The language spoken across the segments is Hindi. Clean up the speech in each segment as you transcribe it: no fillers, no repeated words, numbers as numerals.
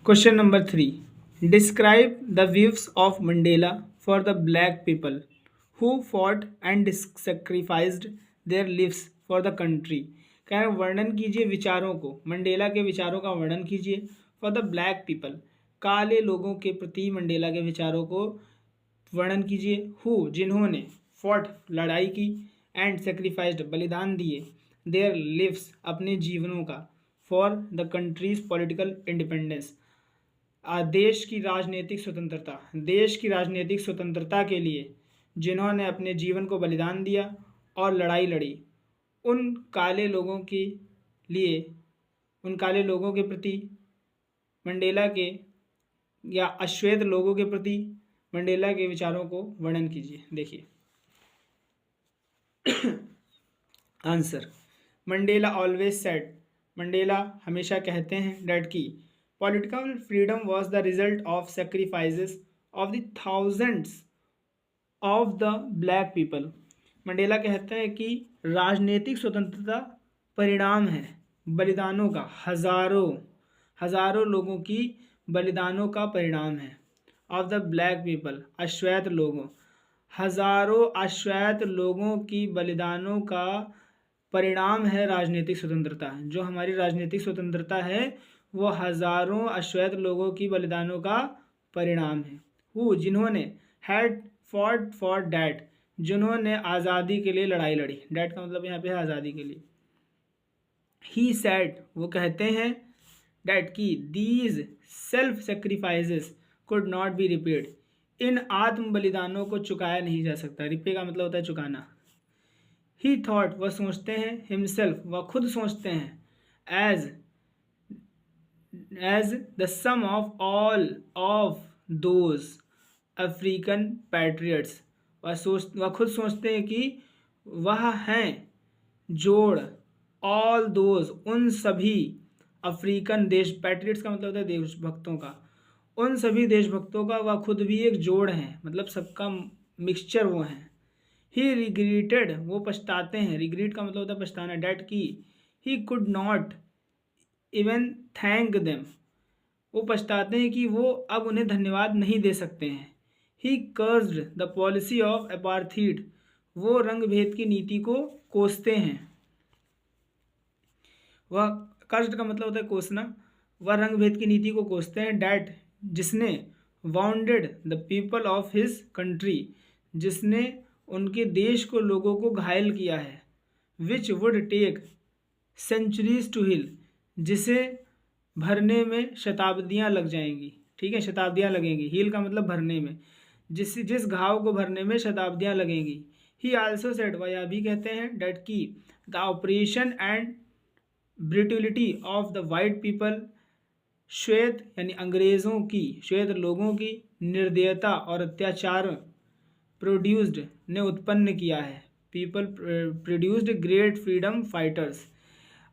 Question number 3. Describe the views of Mandela for the black people who fought and sacrificed their lives for the country. कह रहे हैं वर्णन कीजिए विचारों को, मंडेला के विचारों का वर्णन कीजिए फॉर द ब्लैक पीपल, काले लोगों के प्रति मंडेला के विचारों को वर्णन कीजिए, हु जिन्होंने फॉट लड़ाई की एंड सेक्रीफाइस्ड बलिदान दिए, देयर लिव्स अपने जीवनों का, for the countries political independence देश की राजनीतिक स्वतंत्रता, देश की राजनीतिक स्वतंत्रता के लिए जिन्होंने अपने जीवन को बलिदान दिया और लड़ाई लड़ी, उन काले लोगों के लिए, उन काले लोगों के प्रति मंडेला के या अश्वेत लोगों के प्रति मंडेला के विचारों को वर्णन कीजिए। देखिए answer, Mandela always said, Mandela हमेशा कहते हैं डैट की political freedom was the result of sacrifices of the thousands of the black people. Mandela कहते हैं कि राजनीतिक स्वतंत्रता परिणाम है बलिदानों का, हजारों लोगों की बलिदानों का परिणाम है। ऑफ द ब्लैक पीपल, अश्वेत लोगों, हजारों अश्वेत लोगों की बलिदानों का परिणाम है राजनीतिक स्वतंत्रता। जो हमारी राजनीतिक स्वतंत्रता है वो हजारों अश्वेत लोगों की बलिदानों का परिणाम है। वो जिन्होंने हैड फॉट फॉर डैट, जिन्होंने आज़ादी के लिए लड़ाई लड़ी, डैट का मतलब यहाँ पे है आज़ादी के लिए। ही सैड, वो कहते हैं डैट की these self sacrifices could not be repaid, इन आत्म बलिदानों को चुकाया नहीं जा सकता। रिपे का मतलब होता है चुकाना। ही थॉट, वह सोचते हैं, हिमसेल्फ, वह खुद सोचते हैं, as the sum of all of those African patriots, वह खुद सोचते हैं कि वह हैं जोड़ ऑल दोज, उन सभी अफ्रीकन देश, पैट्रियट्स का मतलब होता है देशभक्तों का, उन सभी देशभक्तों का वह खुद भी एक जोड़ हैं, मतलब सबका मिक्सचर वो हैं। ही रिग्रेटेड, वो पछताते हैं, रिग्रेट का मतलब होता है पछताना, डैट की he could not even thank them, वो पछताते हैं कि वो अब उन्हें धन्यवाद नहीं दे सकते हैं। He cursed the policy of apartheid, वो रंग भेद की नीति को कोसते हैं। वह कर्स्ड का मतलब होता है कोसना, वह रंग भेद की नीति को कोसते हैं। डैट, जिसने wounded the people of his country, जिसने उनके देश को, लोगों को घायल किया है। Which would take centuries to heal, जिसे भरने में शताब्दियां लग जाएंगी। ठीक है, शताब्दियां लगेंगी, हील का मतलब भरने में, जिस घाव को भरने में शताब्दियां लगेंगी। ही आल्सो सेड, वह यह भी कहते हैं डैट की the oppression and brutality of the white people, श्वेत यानी अंग्रेज़ों की, श्वेत लोगों की निर्दयता और अत्याचार प्रोड्यूस्ड, ने उत्पन्न किया है। People produced great freedom fighters,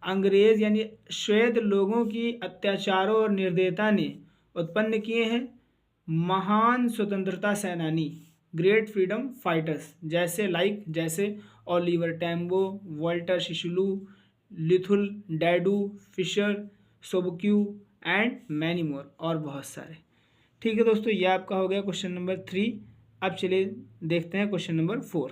अंग्रेज़ यानी श्वेत लोगों की अत्याचारों और निर्दयता ने उत्पन्न किए हैं महान स्वतंत्रता सेनानी, ग्रेट फ्रीडम फाइटर्स, जैसे Oliver Tambo, Walter Sisulu, Luthuli Dadoo, Fischer, Sobukwe and many more, और बहुत सारे। ठीक है दोस्तों, ये आपका हो गया क्वेश्चन नंबर 3। अब चलिए देखते हैं क्वेश्चन नंबर 4।